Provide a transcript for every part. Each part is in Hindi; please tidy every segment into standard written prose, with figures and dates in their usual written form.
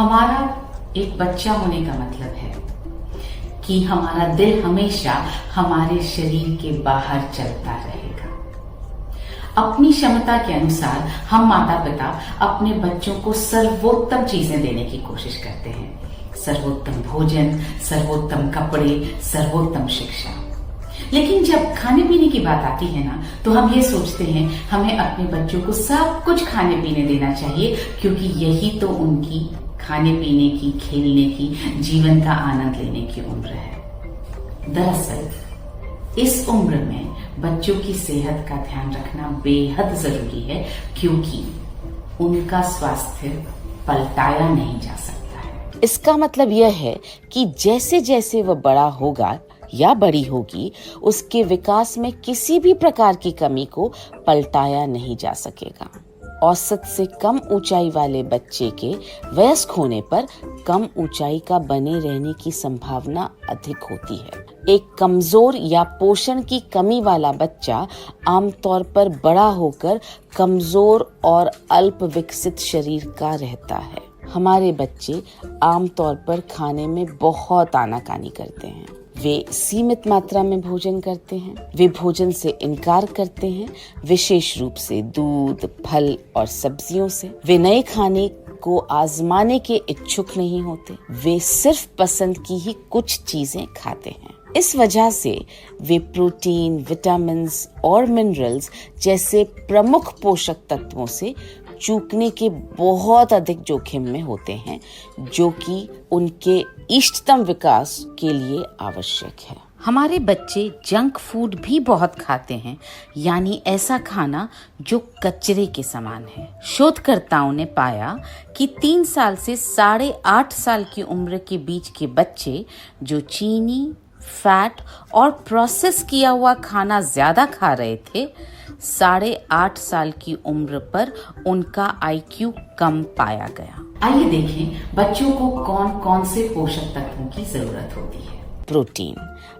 हमारा एक बच्चा होने का मतलब है कि हमारा दिल हमेशा हमारे शरीर के बाहर चलता रहेगा। अपनी क्षमता के अनुसार हम माता पिता अपने बच्चों को सर्वोत्तम चीजें देने की कोशिश करते हैं। सर्वोत्तम भोजन, सर्वोत्तम कपड़े, सर्वोत्तम शिक्षा। लेकिन जब खाने पीने की बात आती है ना, तो हम ये सोचते हैं हमें अपने बच्चों को सब कुछ खाने पीने देना चाहिए, क्योंकि यही तो उनकी खाने पीने की, खेलने की, जीवन का आनंद लेने की उम्र है। दरअसल इस उम्र में बच्चों की सेहत का ध्यान रखना बेहद जरूरी है, क्योंकि उनका स्वास्थ्य पलटाया नहीं जा सकता है। इसका मतलब यह है कि जैसे जैसे वह बड़ा होगा या बड़ी होगी, उसके विकास में किसी भी प्रकार की कमी को पलटाया नहीं जा सकेगा। औसत से कम ऊंचाई वाले बच्चे के वयस्क होने पर कम ऊंचाई का बने रहने की संभावना अधिक होती है। एक कमजोर या पोषण की कमी वाला बच्चा आमतौर पर बड़ा होकर कमजोर और अल्प विकसित शरीर का रहता है। हमारे बच्चे आमतौर पर खाने में बहुत आनाकानी करते हैं। वे सीमित मात्रा में भोजन करते हैं। वे भोजन से इनकार करते हैं, विशेष रूप से दूध, फल और सब्जियों से। वे नए खाने को आजमाने के इच्छुक नहीं होते। वे सिर्फ पसंद की ही कुछ चीजें खाते हैं। इस वजह से वे प्रोटीन, विटामिन्स और मिनरल्स जैसे प्रमुख पोषक तत्वों से चूकने के बहुत अधिक जोखिम में होते हैं, जो कि उनके इष्टतम विकास के लिए आवश्यक है। हमारे बच्चे जंक फूड भी बहुत खाते हैं, यानी ऐसा खाना जो कचरे के समान है। शोधकर्ताओं ने पाया कि 3 साल से 8.5 साल की उम्र के बीच के बच्चे जो चीनी, फैट और प्रोसेस किया हुआ खाना ज्यादा खा रहे थे, 8.5 साल की उम्र पर उनका IQ कम पाया गया। आइए देखें बच्चों को कौन कौन से पोषक तत्वों की जरूरत होती है। प्रोटीन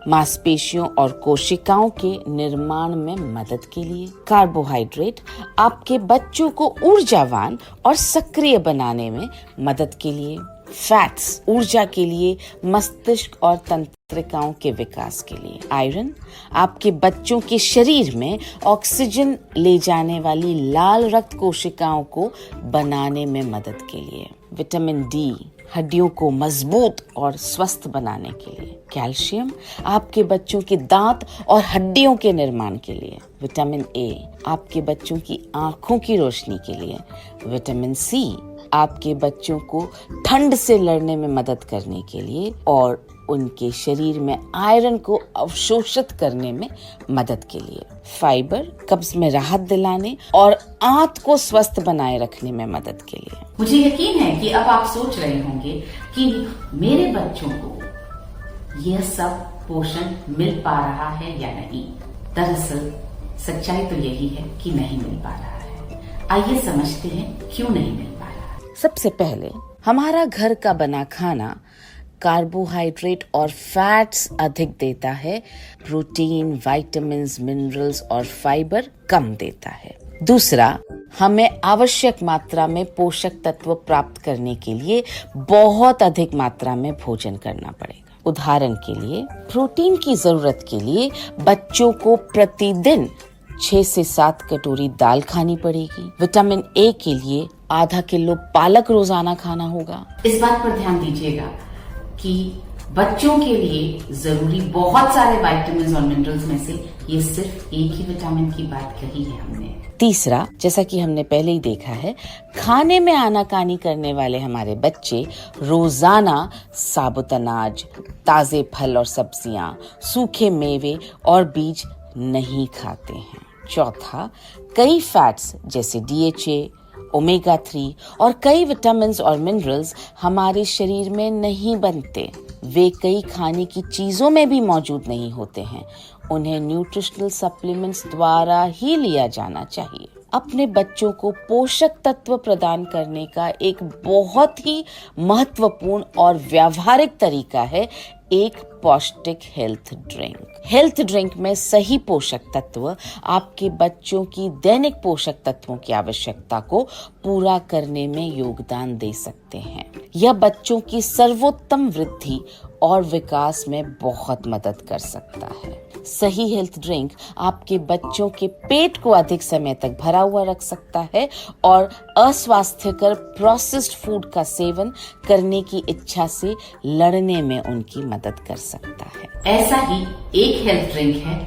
मांसपेशियों और कोशिकाओं के निर्माण में मदद के लिए। कार्बोहाइड्रेट आपके बच्चों को ऊर्जावान और सक्रिय बनाने में मदद के लिए। फैट्स ऊर्जा के लिए, मस्तिष्क और तंत्रिकाओं के विकास के लिए। आयरन आपके बच्चों के शरीर में ऑक्सीजन ले जाने वाली लाल रक्त कोशिकाओं को बनाने में मदद के लिए। विटामिन डी हड्डियों को मजबूत और स्वस्थ बनाने के लिए। कैल्शियम आपके बच्चों के दांत और हड्डियों के निर्माण के लिए। विटामिन ए आपके बच्चों की आंखों की रोशनी के लिए। विटामिन सी आपके बच्चों को ठंड से लड़ने में मदद करने के लिए और उनके शरीर में आयरन को अवशोषित करने में मदद के लिए। फाइबर कब्ज में राहत दिलाने और आंत को स्वस्थ बनाए रखने में मदद के लिए। मुझे यकीन है कि अब आप सोच रहे होंगे कि मेरे बच्चों को यह सब पोषण मिल पा रहा है या नहीं। दरअसल सच्चाई तो यही है कि नहीं मिल पा रहा है। आइए समझते हैं क्यों नहीं मिल पा रहा है। सबसे पहले हमारा घर का बना खाना कार्बोहाइड्रेट और फैट्स अधिक देता है, प्रोटीन, विटामिन्स, मिनरल्स और फाइबर कम देता है। दूसरा, हमें आवश्यक मात्रा में पोषक तत्व प्राप्त करने के लिए बहुत अधिक मात्रा में भोजन करना पड़ेगा। उदाहरण के लिए, प्रोटीन की जरूरत के लिए बच्चों को प्रतिदिन 6 से 7 कटोरी दाल खानी पड़ेगी। विटामिन ए के लिए आधा किलो पालक रोजाना खाना होगा। इस बात पर ध्यान दीजिएगा कि बच्चों के लिए जरूरी बहुत सारे विटामिन्स और मिनरल्स में से ये सिर्फ एक ही विटामिन की बात कही है हमने। तीसरा, जैसा कि हमने पहले ही देखा है, खाने में आनाकानी करने वाले हमारे बच्चे रोजाना साबुत अनाज, ताजे फल और सब्जियां, सूखे मेवे और बीज नहीं खाते हैं। चौथा, कई फैट्स जैसे DHA, ओमेगा 3 और कई विटामिन्स और मिनरल्स हमारे शरीर में नहीं बनते। वे कई खाने की चीजों में भी मौजूद नहीं होते हैं। उन्हें न्यूट्रिशनल सप्लीमेंट्स द्वारा ही लिया जाना चाहिए। अपने बच्चों को पोषक तत्व प्रदान करने का एक बहुत ही महत्वपूर्ण और व्यावहारिक तरीका है एक पौष्टिक हेल्थ ड्रिंक में सही पोषक तत्व आपके बच्चों की दैनिक पोषक तत्वों की आवश्यकता को पूरा करने में योगदान दे सकते हैं। यह बच्चों की सर्वोत्तम वृद्धि और विकास में बहुत मदद कर सकता है। सही हेल्थ ड्रिंक आपके बच्चों के पेट को अधिक समय तक भरा हुआ रख सकता है और अस्वास्थ्यकर प्रोसेस्ड फूड का सेवन करने की इच्छा से लड़ने में उनकी मदद कर सकता है। ऐसा ही एक हेल्थ ड्रिंक है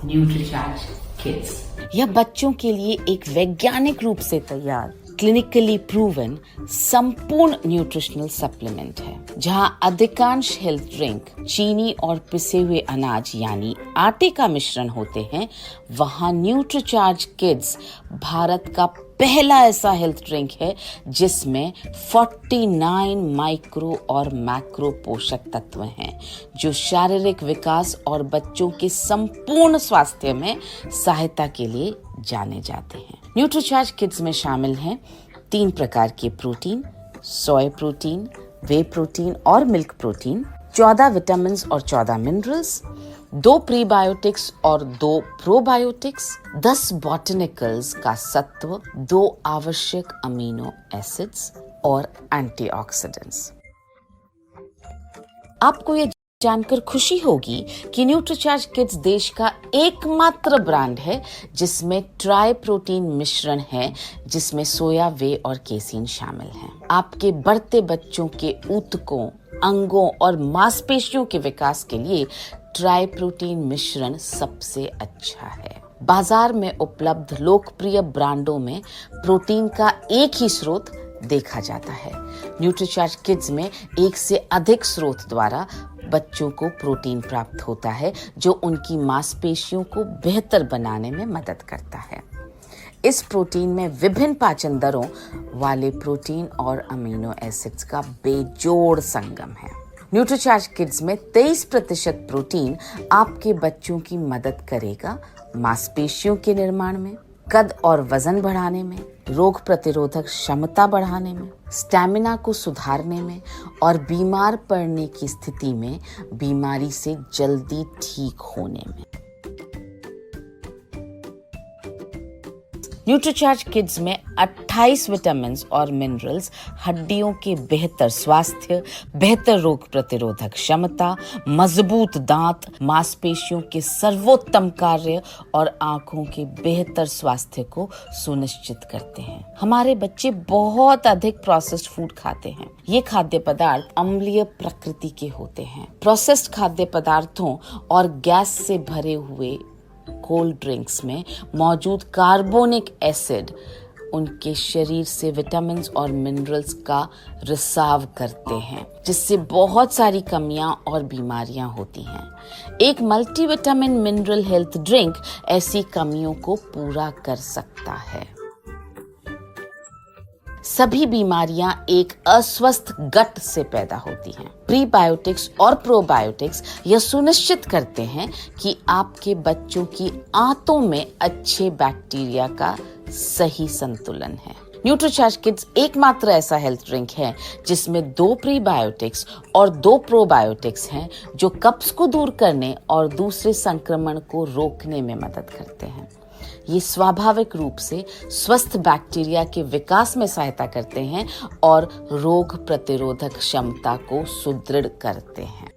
न्यूट्रीचार्ज किड्स। यह बच्चों के लिए एक वैज्ञानिक रूप से तैयार, क्लिनिकली प्रूवन संपूर्ण न्यूट्रिशनल सप्लीमेंट है। जहां अधिकांश हेल्थ ड्रिंक चीनी और पिसे हुए अनाज यानी आटे का मिश्रण होते हैं, वहां न्यूट्रीचार्ज किड्स भारत का पहला ऐसा हेल्थ ड्रिंक है जिसमें 49 माइक्रो और मैक्रो पोषक तत्व हैं, जो शारीरिक विकास और बच्चों के संपूर्ण स्वास्थ्य में सहायता के लिए जाने जाते हैं। न्यूट्रीचार्ज किड्स में शामिल हैं 3 प्रकार के प्रोटीन, सोया प्रोटीन, वे प्रोटीन और मिल्क प्रोटीन, 14 विटामिन और 14 मिनरल्स, 2 प्रीबायोटिक्स और 2 प्रोबायोटिक्स, 10 बॉटनिकल्स का सत्व, 2 आवश्यक अमीनो एसिड्स और एंटीऑक्सीडेंट्स। आपको ये जानकर खुशी होगी कि न्यूट्रीचार्ज किड्स देश का एकमात्र ब्रांड है जिसमें ट्राई प्रोटीन मिश्रण है, जिसमें सोया, वे और केसीन शामिल हैं। आपके बढ़ते बच्चों के ऊतकों, अंगों और मांसपेशियों के विकास के लिए ट्राई प्रोटीन मिश्रण सबसे अच्छा है। बाजार में उपलब्ध लोकप्रिय ब्रांडों में प्रोटीन का एक ही स्रोत देखा जाता है। न्यूट्रीचार्ज किड्स में एक से अधिक स्रोत द्वारा बच्चों को प्रोटीन प्राप्त होता है, जो उनकी मांसपेशियों को बेहतर बनाने में मदद करता है। इस प्रोटीन में विभिन्न पाचन दरों वाले प्रोटीन और अमीनो एसिड्स का बेजोड़ संगम है। न्यूट्रीचार्ज किड्स में 23% प्रोटीन आपके बच्चों की मदद करेगा मांसपेशियों के निर्माण में, कद और वजन बढ़ाने में, रोग प्रतिरोधक क्षमता बढ़ाने में, स्टैमिना को सुधारने में और बीमार पड़ने की स्थिति में बीमारी से जल्दी ठीक होने में। न्यूट्रीचार्ज किड्स में 28 विटामिन और मिनरल्स हड्डियों के बेहतर स्वास्थ्य, बेहतर रोग प्रतिरोधक क्षमता, मजबूत दांत, मांसपेशियों के सर्वोत्तम कार्य और आंखों के बेहतर स्वास्थ्य को सुनिश्चित करते हैं। हमारे बच्चे बहुत अधिक प्रोसेस्ड फूड खाते हैं। ये खाद्य पदार्थ अम्लीय प्रकृति के होते हैं। प्रोसेस्ड खाद्य पदार्थों और गैस से भरे हुए कोल्ड ड्रिंक्स में मौजूद कार्बोनिक एसिड उनके शरीर से विटामिन और मिनरल्स का रिसाव करते हैं, जिससे बहुत सारी कमियां और बीमारियां होती हैं। एक मल्टीविटामिन मिनरल हेल्थ ड्रिंक ऐसी कमियों को पूरा कर सकता है। सभी बीमारियां एक अस्वस्थ गट से पैदा होती हैं। प्रीबायोटिक्स और प्रोबायोटिक्स यह सुनिश्चित करते हैं कि आपके बच्चों की आंतों में अच्छे बैक्टीरिया का सही संतुलन है। न्यूट्रीचार्ज किड्स एकमात्र ऐसा हेल्थ ड्रिंक है जिसमें 2 प्रीबायोटिक्स और 2 प्रोबायोटिक्स हैं, जो कब्ज को दूर करने और दूसरे संक्रमण को रोकने में मदद करते हैं। ये स्वाभाविक रूप से स्वस्थ बैक्टीरिया के विकास में सहायता करते हैं और रोग प्रतिरोधक क्षमता को सुदृढ़ करते हैं।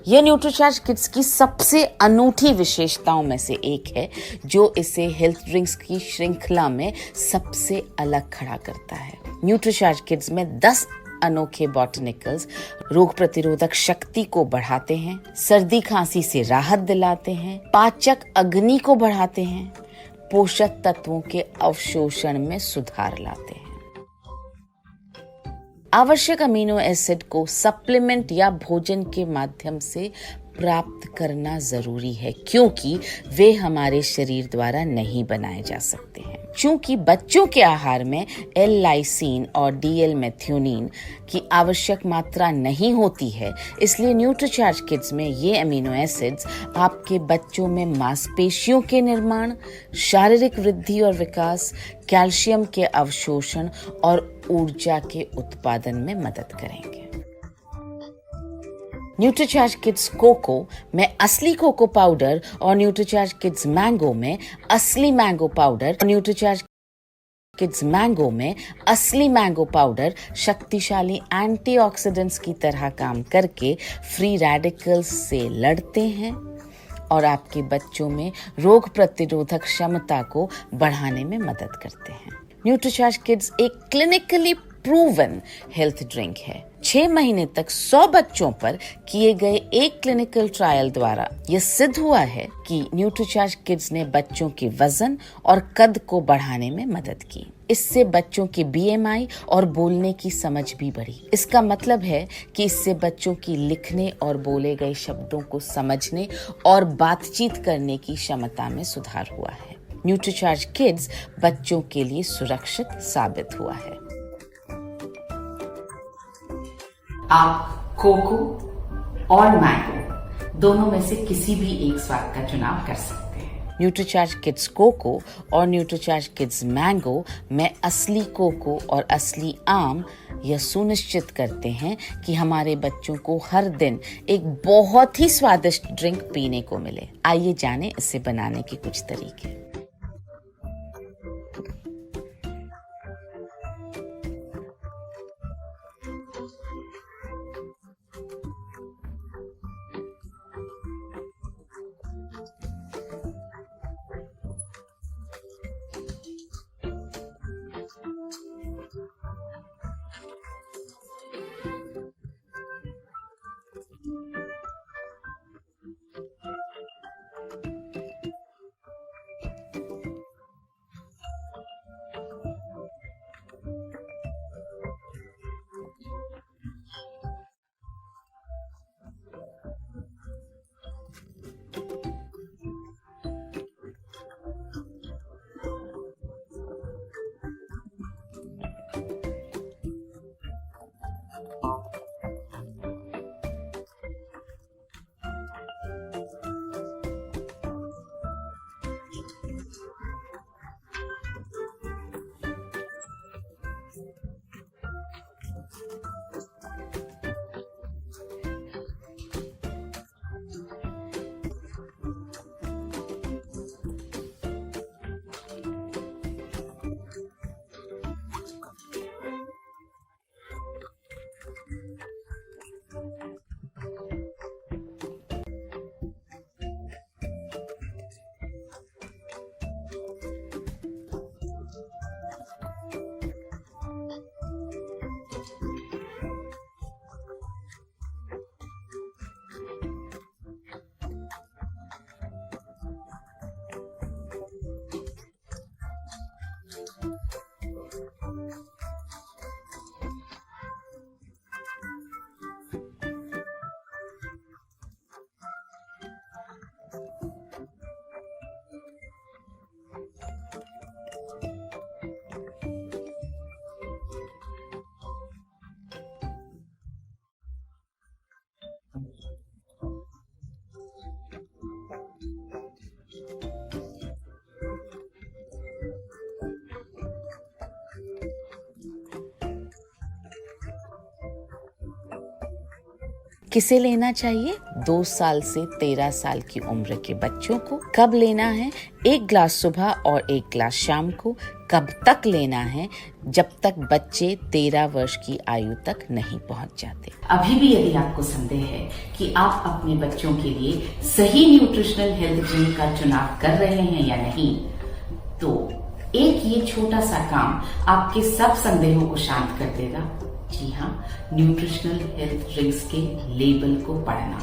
यह न्यूट्रीचार्ज किड्स की सबसे अनूठी विशेषताओं में से एक है, जो इसे हेल्थ ड्रिंक्स की श्रृंखला में सबसे अलग खड़ा करता है। न्यूट्रीचार्ज किड्स में 10 अनोखे बॉटनिकल्स रोग प्रतिरोधक शक्ति को बढ़ाते हैं, सर्दी खांसी से राहत दिलाते हैं, पाचक अग्नि को बढ़ाते हैं, पोषक तत्वों के अवशोषण में सुधार लाते हैं। आवश्यक अमीनो एसिड को सप्लीमेंट या भोजन के माध्यम से प्राप्त करना जरूरी है, क्योंकि वे हमारे शरीर द्वारा नहीं बनाए जा सकते हैं। चूंकि बच्चों के आहार में एल लाइसीन और डीएल मेथियोनिन की आवश्यक मात्रा नहीं होती है, इसलिए न्यूट्रीचार्ज किड्स में ये अमीनो एसिड्स आपके बच्चों में मांसपेशियों के निर्माण, शारीरिक वृद्धि और विकास, कैल्शियम के अवशोषण और ऊर्जा के उत्पादन में मदद करेंगे। न्यूट्रीचार्ज किड्स कोको में असली कोको पाउडर और न्यूट्रीचार्ज किड्स मैंगो में असली mango powder, Nutricharge kids mango में असली मैंगो पाउडर शक्तिशाली एंटीऑक्सीडेंट्स की तरह काम करके फ्री रेडिकल्स से लड़ते हैं और आपके बच्चों में रोग प्रतिरोधक क्षमता को बढ़ाने में मदद करते हैं। न्यूट्रीचार्ज किड्स एक क्लिनिकली प्रूवन हेल्थ ड्रिंक है। 6 महीने तक 100 बच्चों पर किए गए एक क्लिनिकल ट्रायल द्वारा यह सिद्ध हुआ है कि न्यूट्रीचार्ज किड्स ने बच्चों के वजन और कद को बढ़ाने में मदद की। इससे बच्चों की BMI और बोलने की समझ भी बढ़ी। इसका मतलब है कि इससे बच्चों की लिखने और बोले गए शब्दों को समझने और बातचीत करने की क्षमता में सुधार हुआ है। न्यूट्रीचार्ज किड्स बच्चों के लिए सुरक्षित साबित हुआ है। आप कोको और मैंगो दोनों में से किसी भी एक स्वाद का चुनाव कर सकते हैं। न्यूट्रीचार्ज किड्स कोको और न्यूट्रीचार्ज किड्स मैंगो में असली कोको और असली आम यह सुनिश्चित करते हैं कि हमारे बच्चों को हर दिन एक बहुत ही स्वादिष्ट ड्रिंक पीने को मिले। आइए जानें इसे बनाने के कुछ तरीके। किसे लेना चाहिए? 2 साल से 13 साल की उम्र के बच्चों को। कब लेना है? 1 ग्लास सुबह और 1 ग्लास शाम को। कब तक लेना है? जब तक बच्चे 13 वर्ष की आयु तक नहीं पहुंच जाते। अभी भी यदि आपको संदेह है कि आप अपने बच्चों के लिए सही न्यूट्रिशनल हेल्थ ड्रिंक का चुनाव कर रहे हैं या नहीं, तो एक ये छोटा सा काम आपके सब संदेहों को शांत कर देगा। जी हाँ, न्यूट्रिशनल हेल्थ ड्रिंक्स के लेबल को पढ़ना।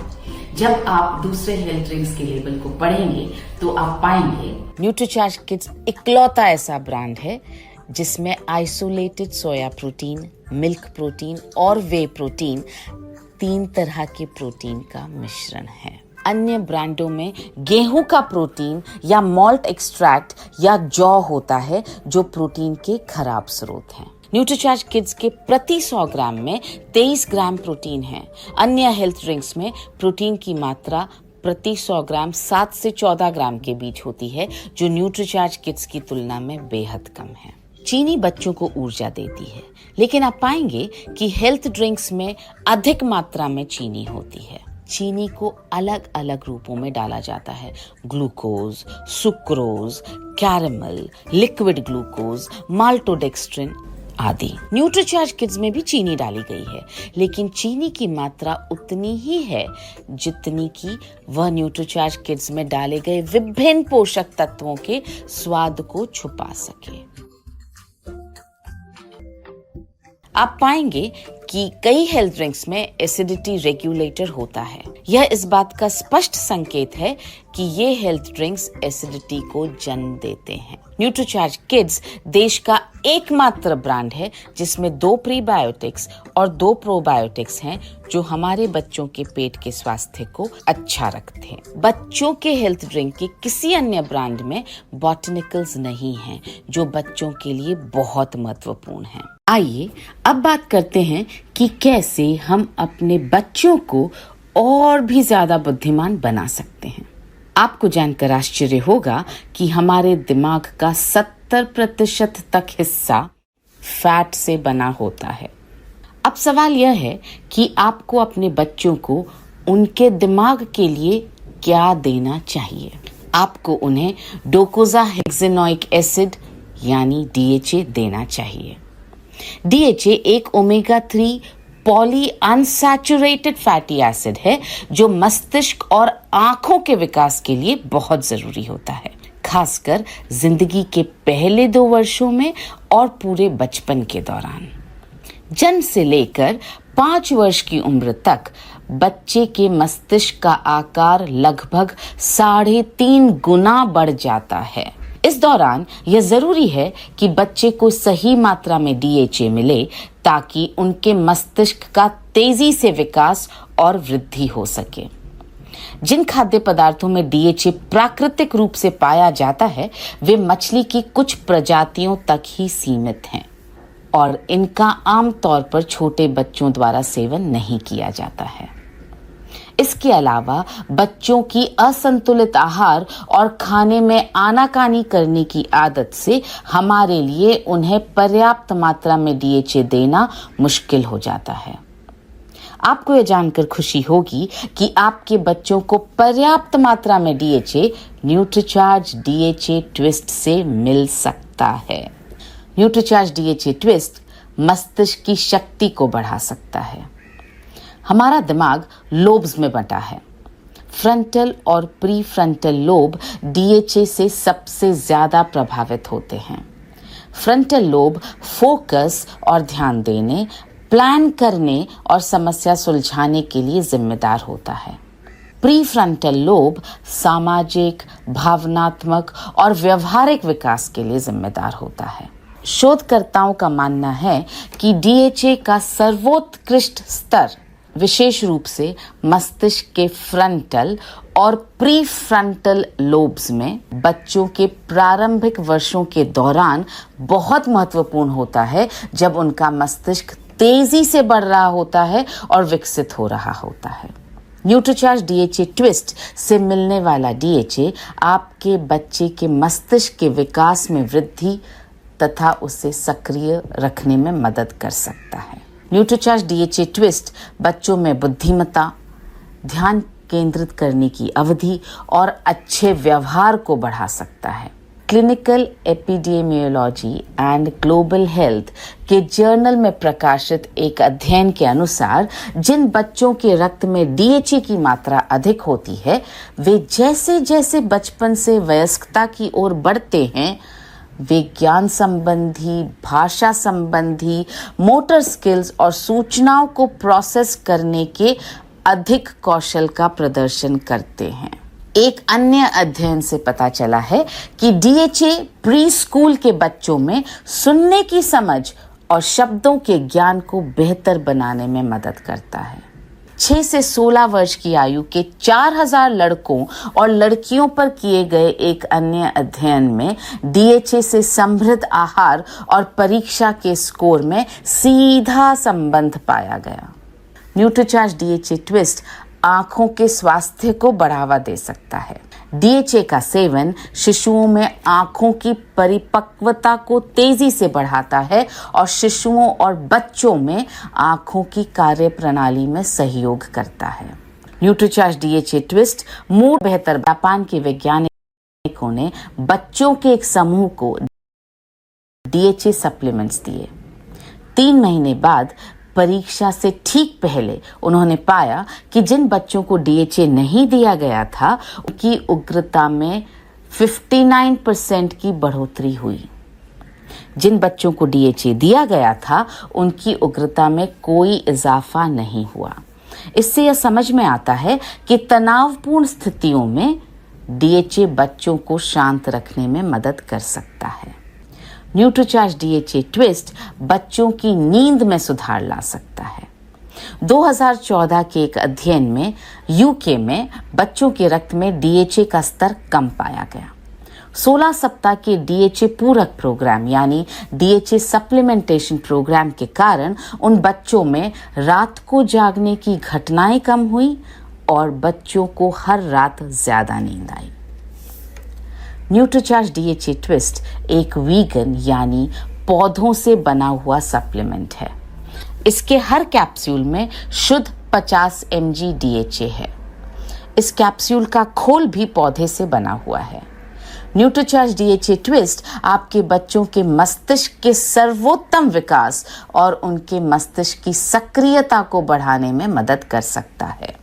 जब आप दूसरे हेल्थ ड्रिंक्स के लेबल को पढ़ेंगे तो आप पाएंगे न्यूट्रीचार्ज किड्स इकलौता ऐसा ब्रांड है जिसमें isolated soya protein, milk protein और वे प्रोटीन 3 तरह के प्रोटीन का मिश्रण है। अन्य ब्रांडों में गेहूं का प्रोटीन या मॉल्ट एक्सट्रैक्ट या जौ होता है जो प्रोटीन के खराब स्रोत हैं। न्यूट्रीचार्ज किड्स के प्रति 100 ग्राम में 23 ग्राम प्रोटीन है। अन्य हेल्थ ड्रिंक्स में प्रोटीन की मात्रा प्रति 100 ग्राम 7 से 14 ग्राम के बीच होती है, जो न्यूट्रीचार्ज किड्स की तुलना में बेहद कम है। चीनी बच्चों को ऊर्जा देती है, लेकिन आप पाएंगे कि हेल्थ ड्रिंक्स में अधिक मात्रा में चीनी होती है। चीनी को अलग अलग रूपों में डाला जाता है। Glucose, sucrose, caramel, liquid glucose, maltodextrin आदि। न्यूट्रीचार्ज किड्स में भी चीनी डाली गई है, लेकिन चीनी की मात्रा उतनी ही है जितनी कि वह न्यूट्रीचार्ज किड्स में डाले गए विभिन्न पोषक तत्वों के स्वाद को छुपा सके। आप पाएंगे कि कई हेल्थ ड्रिंक्स में एसिडिटी रेगुलेटर होता है। यह इस बात का स्पष्ट संकेत है कि ये हेल्थ ड्रिंक्स एसिडिटी को जन्म देते हैं। न्यूट्रीचार्ज किड्स देश का एकमात्र ब्रांड है जिसमें 2 प्रीबायोटिक्स और 2 प्रोबायोटिक्स हैं, जो हमारे बच्चों के पेट के स्वास्थ्य को अच्छा रखते हैं। बच्चों के हेल्थ ड्रिंक के किसी अन्य ब्रांड में बॉटनिकल्स नहीं हैं, जो बच्चों के लिए बहुत महत्वपूर्ण हैं। आइए अब बात करते हैं कि कैसे हम अपने बच्चों को और भी ज्यादा बुद्धिमान बना सकते हैं। आपको जानकर आश्चर्य होगा कि हमारे दिमाग का 70% तक हिस्सा फैट से बना होता है। अब सवाल यह है कि आपको अपने बच्चों को उनके दिमाग के लिए क्या देना चाहिए। आपको उन्हें डोकोसाहेक्सेनोइक एसिड यानी DHA देना चाहिए। DHA एक omega 3 poly unsaturated fatty acid है, जो मस्तिष्क और आंखों के विकास के लिए बहुत जरूरी होता है, खासकर जिंदगी के पहले 2 वर्षों में और पूरे बचपन के दौरान। जन्म से लेकर 5 वर्ष की उम्र तक बच्चे के मस्तिष्क का आकार लगभग 3.5 गुना बढ़ जाता है। इस दौरान यह जरूरी है कि बच्चे को सही मात्रा में DHA मिले, ताकि उनके मस्तिष्क का तेजी से विकास और वृद्धि हो सके। जिन खाद्य पदार्थों में DHA प्राकृतिक रूप से पाया जाता है, वे मछली की कुछ प्रजातियों तक ही सीमित हैं और इनका आमतौर पर छोटे बच्चों द्वारा सेवन नहीं किया जाता है। इसके अलावा बच्चों की असंतुलित आहार और खाने में आनाकानी करने की आदत से हमारे लिए उन्हें पर्याप्त मात्रा में DHA देना मुश्किल हो जाता है। आपको यह जानकर खुशी होगी कि आपके बच्चों को पर्याप्त मात्रा में DHA न्यूट्रीचार्ज DHA ट्विस्ट से मिल सकता है। न्यूट्रीचार्ज DHA ट्विस्ट मस्तिष्क की शक्ति को बढ़ा सकता है। हमारा दिमाग लोब्स में बंटा है। फ्रंटल और प्री फ्रंटल लोब DHA से सबसे ज्यादा प्रभावित होते हैं। फ्रंटल लोब फोकस और ध्यान देने, प्लान करने और समस्या सुलझाने के लिए जिम्मेदार होता है। प्री फ्रंटल लोब सामाजिक, भावनात्मक और व्यवहारिक विकास के लिए जिम्मेदार होता है। शोधकर्ताओं का मानना है कि DHA का सर्वोत्कृष्ट स्तर विशेष रूप से मस्तिष्क के फ्रंटल और प्री फ्रंटल लोब्स में बच्चों के प्रारंभिक वर्षों के दौरान बहुत महत्वपूर्ण होता है, जब उनका मस्तिष्क तेजी से बढ़ रहा होता है और विकसित हो रहा होता है। न्यूट्रीचार्ज DHA ट्विस्ट से मिलने वाला DHA आपके बच्चे के मस्तिष्क के विकास में वृद्धि तथा उसे सक्रिय रखने में मदद कर सकता है। न्यूट्रीचार्ज DHA ट्विस्ट बच्चों में बुद्धिमत्ता, ध्यान केंद्रित करने की अवधि और अच्छे व्यवहार को बढ़ा सकता है। Clinical epidemiology and global health के जर्नल में प्रकाशित एक अध्ययन के अनुसार जिन बच्चों के रक्त में DHA की मात्रा अधिक होती है, वे जैसे जैसे बचपन से वयस्कता की ओर बढ़ते हैं, वे ज्ञान संबंधी, भाषा संबंधी, मोटर स्किल्स और सूचनाओं को प्रोसेस करने के अधिक कौशल का प्रदर्शन करते हैं। एक अन्य अध्ययन से पता चला है कि DHA प्री स्कूल के बच्चों में सुनने की समझ और शब्दों के ज्ञान को बेहतर बनाने में मदद करता है। 6 से 16 वर्ष की आयु के 4000 लड़कों और लड़कियों पर किए गए एक अन्य अध्ययन में DHA से समृद्ध आहार और परीक्षा के स्कोर में सीधा संबंध पाया गया। न्यूट्रीचार्ज DHA ट्विस्ट आंखों के स्वास्थ्य को बढ़ावा दे सकता है। DHA का सेवन शिशुओं में आंखों की परिपक्वता को तेजी से बढ़ाता है और शिशुओं और बच्चों में आंखों की कार्यप्रणाली में सहयोग करता है। न्यूट्रीचार्ज डीएचए ट्विस्ट मूड बेहतर। जापान के वैज्ञानिकों ने बच्चों के एक समूह को डीएचए सप्लीमेंट्स दिए। 3 महीने बाद परीक्षा से ठीक पहले उन्होंने पाया कि जिन बच्चों को डीएचए नहीं दिया गया था उनकी उग्रता में 59% की बढ़ोतरी हुई। जिन बच्चों को डीएचए दिया गया था उनकी उग्रता में कोई इजाफा नहीं हुआ। इससे यह समझ में आता है कि तनावपूर्ण स्थितियों में डीएचए बच्चों को शांत रखने में मदद कर सकता है। न्यूट्रीचार्ज डीएचए ट्विस्ट बच्चों की नींद में सुधार ला सकता है। 2014 के एक अध्ययन में यूके में बच्चों के रक्त में डीएचए का स्तर कम पाया गया। 16 सप्ताह के डीएचए पूरक प्रोग्राम यानी डीएचए सप्लीमेंटेशन प्रोग्राम के कारण उन बच्चों में रात को जागने की घटनाएं कम हुई और बच्चों को हर रात ज्यादा नींद आई। न्यूट्रीचार्ज डीएचए ट्विस्ट एक वीगन यानी पौधों से बना हुआ सप्लीमेंट है। इसके हर कैप्सूल में शुद्ध 50 mg डीएचए है। इस कैप्सूल का खोल भी पौधे से बना हुआ है। न्यूट्रीचार्ज डीएचए ट्विस्ट आपके बच्चों के मस्तिष्क के सर्वोत्तम विकास और उनके मस्तिष्क की सक्रियता को बढ़ाने में मदद कर सकता है।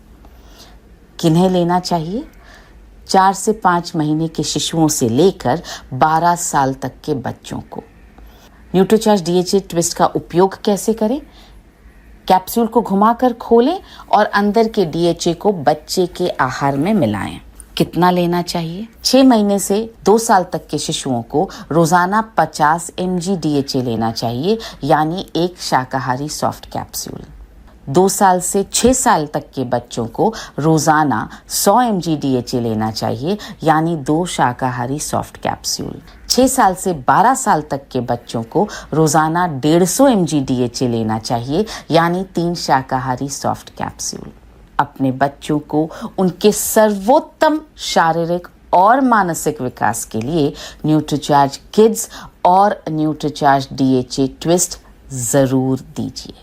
किन्हें लेना चाहिए? 4 से 5 महीने के शिशुओं से लेकर 12 साल तक के बच्चों को। न्यूट्रीचार्ज डीएचए ट्विस्ट का उपयोग कैसे करें? कैप्सूल को घुमाकर खोलें और अंदर के डीएचए को बच्चे के आहार में मिलाएं। कितना लेना चाहिए? 6 महीने से 2 साल तक के शिशुओं को रोजाना 50 mg डीएचए लेना चाहिए, यानी एक शाकाहारी सॉफ्ट कैप्सूल। 2 साल से 6 साल तक के बच्चों को रोजाना 100 mg डीएचए लेना चाहिए, यानी 2 शाकाहारी सॉफ्ट कैप्सूल। 6 साल से 12 साल तक के बच्चों को रोजाना 150 mg डीएचए लेना चाहिए, यानी 3 शाकाहारी सॉफ्ट कैप्सूल। अपने बच्चों को उनके सर्वोत्तम शारीरिक और मानसिक विकास के लिए न्यूट्रीचार्ज किड्स और न्यूट्रीचार्ज डीएचए ट्विस्ट जरूर दीजिए।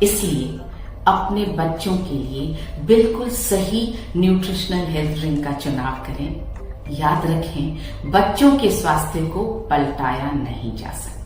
इसलिए अपने बच्चों के लिए बिल्कुल सही न्यूट्रिशनल हेल्थ ड्रिंक का चुनाव करें। याद रखें, बच्चों के स्वास्थ्य को पलटाया नहीं जा सकता।